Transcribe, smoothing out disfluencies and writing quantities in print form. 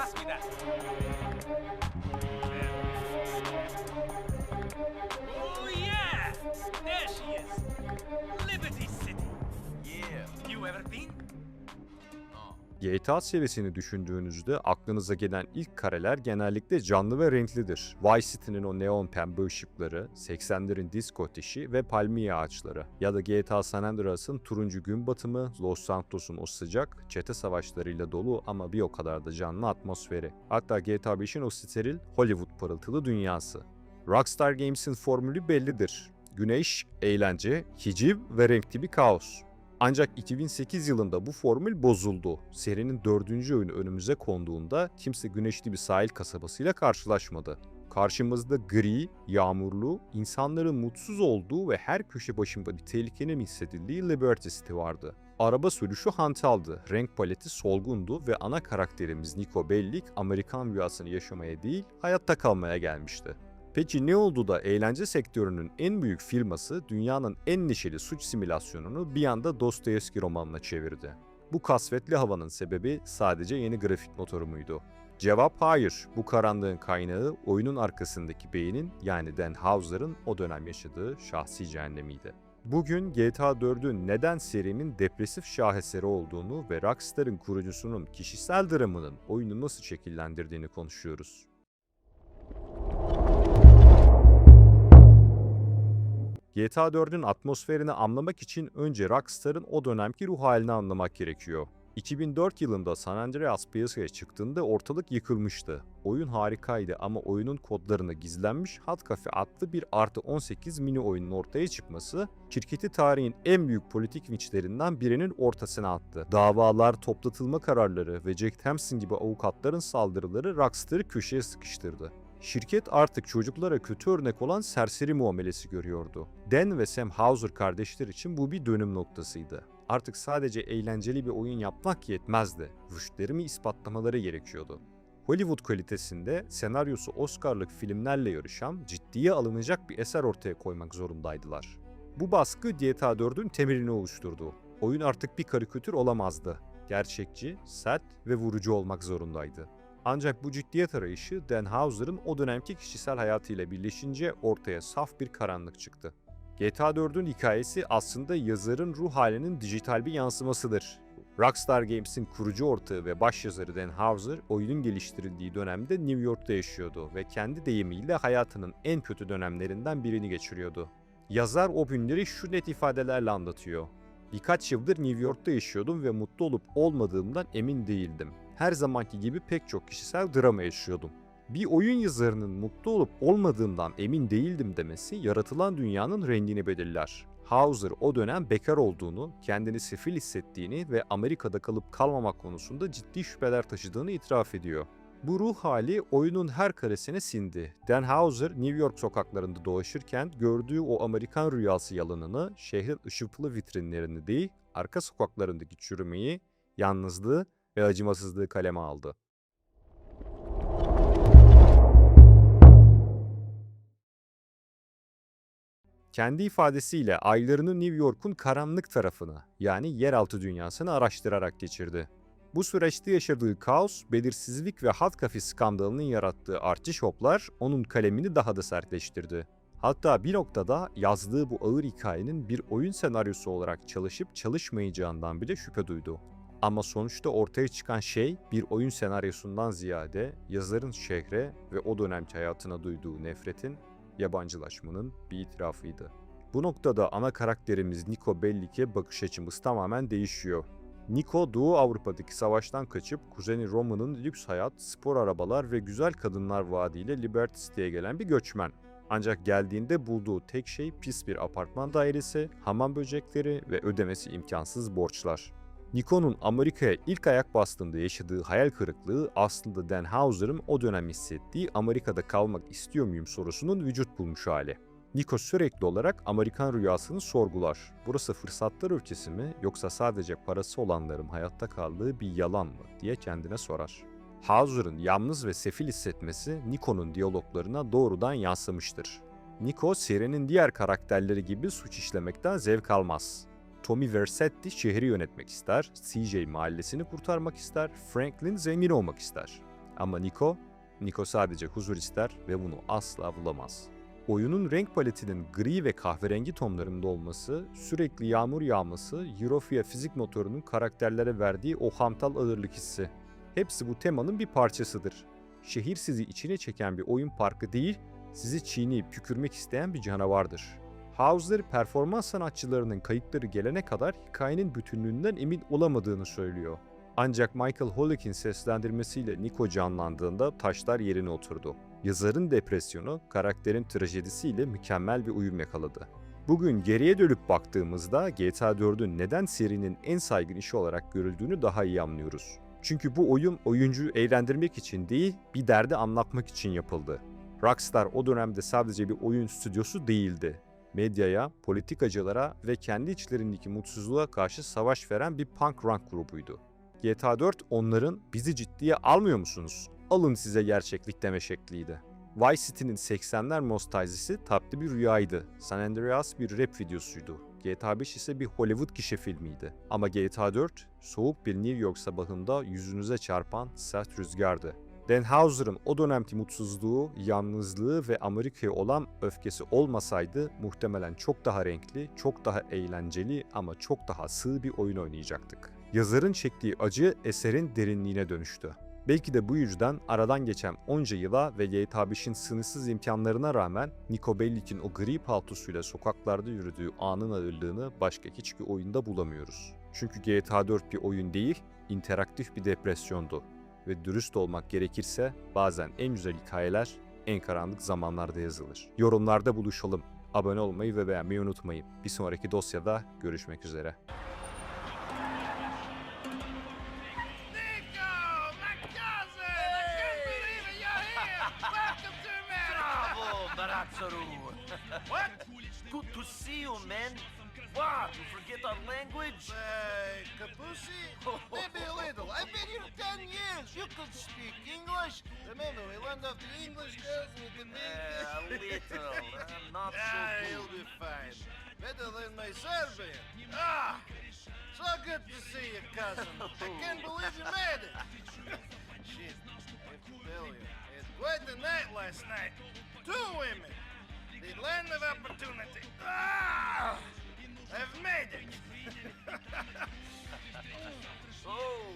Pass me that. Oh yeah! There she is. Liberty City. Yeah. You ever been? GTA serisini düşündüğünüzde aklınıza gelen ilk kareler genellikle canlı ve renklidir. Vice City'nin o neon pembe ışıkları, 80'lerin disco ateşi ve palmiye ağaçları. Ya da GTA San Andreas'ın turuncu gün batımı, Los Santos'un o sıcak, çete savaşlarıyla dolu ama bir o kadar da canlı atmosferi. Hatta GTA 5'in o steril, Hollywood parıltılı dünyası. Rockstar Games'in formülü bellidir. Güneş, eğlence, hiciv ve renkli bir kaos. Ancak 2008 yılında bu formül bozuldu. Serinin 4. oyunu önümüze konduğunda kimse güneşli bir sahil kasabasıyla karşılaşmadı. Karşımızda gri, yağmurlu, insanların mutsuz olduğu ve her köşe başında bir tehlikenin hissedildiği Liberty City vardı. Araba sürüşü hantaldı, renk paleti solgundu ve ana karakterimiz Niko Bellic Amerikan rüyasını yaşamaya değil, hayatta kalmaya gelmişti. Peki ne oldu da eğlence sektörünün en büyük firması dünyanın en neşeli suç simülasyonunu bir anda Dostoyevski romanına çevirdi? Bu kasvetli havanın sebebi sadece yeni grafik motoru muydu? Cevap hayır. Bu karanlığın kaynağı oyunun arkasındaki beynin yani Dan Houser'ın o dönem yaşadığı şahsi cehennemiydi. Bugün GTA 4'ün neden serinin depresif şaheseri olduğunu ve Rockstar'ın kurucusunun kişisel dramının oyunu nasıl şekillendirdiğini konuşuyoruz. GTA 4'ün atmosferini anlamak için önce Rockstar'ın o dönemki ruh halini anlamak gerekiyor. 2004 yılında San Andreas piyasaya çıktığında ortalık yıkılmıştı. Oyun harikaydı ama oyunun kodlarına gizlenmiş Hot Cafe adlı bir +18 mini oyunun ortaya çıkması, şirketi tarihin en büyük politik vinçlerinden birinin ortasına attı. Davalar, toplatılma kararları ve Jack Thompson gibi avukatların saldırıları Rockstar'ı köşeye sıkıştırdı. Şirket artık çocuklara kötü örnek olan serseri muamelesi görüyordu. Dan ve Sam Houser kardeşler için bu bir dönüm noktasıydı. Artık sadece eğlenceli bir oyun yapmak yetmezdi. Rüştlerimi ispatlamaları gerekiyordu. Hollywood kalitesinde senaryosu Oscar'lık filmlerle yarışan, ciddiye alınacak bir eser ortaya koymak zorundaydılar. Bu baskı GTA 4'ün temelini oluşturdu. Oyun artık bir karikatür olamazdı. Gerçekçi, sert ve vurucu olmak zorundaydı. Ancak bu ciddiyet arayışı Dan Houser'ın o dönemki kişisel hayatıyla birleşince ortaya saf bir karanlık çıktı. GTA 4'ün hikayesi aslında yazarın ruh halinin dijital bir yansımasıdır. Rockstar Games'in kurucu ortağı ve başyazarı Dan Houser, oyunun geliştirildiği dönemde New York'ta yaşıyordu ve kendi deyimiyle hayatının en kötü dönemlerinden birini geçiriyordu. Yazar o günleri şu net ifadelerle anlatıyor. Birkaç yıldır New York'ta yaşıyordum ve mutlu olup olmadığımdan emin değildim. Her zamanki gibi pek çok kişisel drama yaşıyordum. Bir oyun yazarının mutlu olup olmadığından emin değildim demesi yaratılan dünyanın rengini belirler. Houser o dönem bekar olduğunu, kendini sefil hissettiğini ve Amerika'da kalıp kalmamak konusunda ciddi şüpheler taşıdığını itiraf ediyor. Bu ruh hali oyunun her karesine sindi. Dan Houser, New York sokaklarında dolaşırken gördüğü o Amerikan rüyası yalanını, şehrin ışıltılı vitrinlerini değil, arka sokaklarındaki çürümeyi, yalnızlığı ve acımasızlığı kaleme aldı. Kendi ifadesiyle aylarını New York'un karanlık tarafını, yani yeraltı dünyasını araştırarak geçirdi. Bu süreçte yaşadığı kaos, belirsizlik ve Hot Cafe skandalının yarattığı artçı onun kalemini daha da sertleştirdi. Hatta bir noktada yazdığı bu ağır hikayenin bir oyun senaryosu olarak çalışıp çalışmayacağından bile şüphe duydu. Ama sonuçta ortaya çıkan şey bir oyun senaryosundan ziyade yazarın şehre ve o dönemki hayatına duyduğu nefretin, yabancılaşmanın bir itirafıydı. Bu noktada ana karakterimiz Niko Bellic'e bakış açımız tamamen değişiyor. Niko, Doğu Avrupa'daki savaştan kaçıp kuzeni Roma'nın lüks hayat, spor arabalar ve güzel kadınlar vaadiyle Liberty City'ye gelen bir göçmen. Ancak geldiğinde bulduğu tek şey pis bir apartman dairesi, hamam böcekleri ve ödemesi imkansız borçlar. Niko'nun Amerika'ya ilk ayak bastığında yaşadığı hayal kırıklığı aslında Dan Houser'ın o dönem hissettiği Amerika'da kalmak istiyor muyum sorusunun vücut bulmuş hali. Niko sürekli olarak Amerikan rüyasını sorgular. Burası fırsatlar ülkesi mi yoksa sadece parası olanların hayatta kaldığı bir yalan mı diye kendine sorar. Houser'ın yalnız ve sefil hissetmesi Niko'nun diyaloglarına doğrudan yansımıştır. Niko, serinin diğer karakterleri gibi suç işlemekten zevk almaz. Tommy Vercetti şehri yönetmek ister, CJ mahallesini kurtarmak ister, Franklin zengin olmak ister. Ama Nico sadece huzur ister ve bunu asla bulamaz. Oyunun renk paletinin gri ve kahverengi tonlarında olması, sürekli yağmur yağması, Eurofia fizik motorunun karakterlere verdiği o hantal ağırlık hissi. Hepsi bu temanın bir parçasıdır. Şehir sizi içine çeken bir oyun parkı değil, sizi çiğneyip tükürmek isteyen bir canavardır. Houser, performans sanatçılarının kayıtları gelene kadar hikayenin bütünlüğünden emin olamadığını söylüyor. Ancak Michael Hollick'in seslendirmesiyle Nico canlandığında taşlar yerine oturdu. Yazarın depresyonu, karakterin trajedisiyle mükemmel bir uyum yakaladı. Bugün geriye dönüp baktığımızda GTA 4'ün neden serinin en saygın işi olarak görüldüğünü daha iyi anlıyoruz. Çünkü bu oyun oyuncuyu eğlendirmek için değil, bir derdi anlatmak için yapıldı. Rockstar o dönemde sadece bir oyun stüdyosu değildi. Medyaya, politikacılara ve kendi içlerindeki mutsuzluğa karşı savaş veren bir punk rock grubuydu. GTA 4 onların "bizi ciddiye almıyor musunuz? Alın size gerçeklik" deme şekliydi. Vice City'nin 80'ler nostaljisi tatlı bir rüyaydı. San Andreas bir rap videosuydu. GTA 5 ise bir Hollywood gişe filmiydi. Ama GTA 4 soğuk bir New York sabahında yüzünüze çarpan sert rüzgardı. Dan Houser'ın o dönemki mutsuzluğu, yalnızlığı ve Amerika'ya olan öfkesi olmasaydı muhtemelen çok daha renkli, çok daha eğlenceli ama çok daha sığ bir oyun oynayacaktık. Yazarın çektiği acı eserin derinliğine dönüştü. Belki de bu yüzden aradan geçen onca yıla ve GTA 5'in sınırsız imkanlarına rağmen Nico Bellic'in o gri paltosuyla sokaklarda yürüdüğü anın ağırlığını başka hiçbir oyunda bulamıyoruz. Çünkü GTA 4 bir oyun değil, interaktif bir depresyondu. Ve dürüst olmak gerekirse bazen en güzel hikayeler en karanlık zamanlarda yazılır. Yorumlarda buluşalım. Abone olmayı ve beğenmeyi unutmayın. Bir sonraki dosyada görüşmek üzere. Nico, my cousin! I can't believe it, you're here! Welcome to America! Bravo, Baratsaru! What? Good to see you, man! What, you forget our language? Kapusi? Maybe a little. I've been here 10 years. You could speak English. Remember, we learned off the English girls and we can A little, not so You'll good. be fine. Better than my Serbian. Ah! So good to see you, cousin. I can't believe you made it. Shit, I have to tell you. I had quite the night last night. 2 women. The land of opportunity. Ah! I've made it. Oh,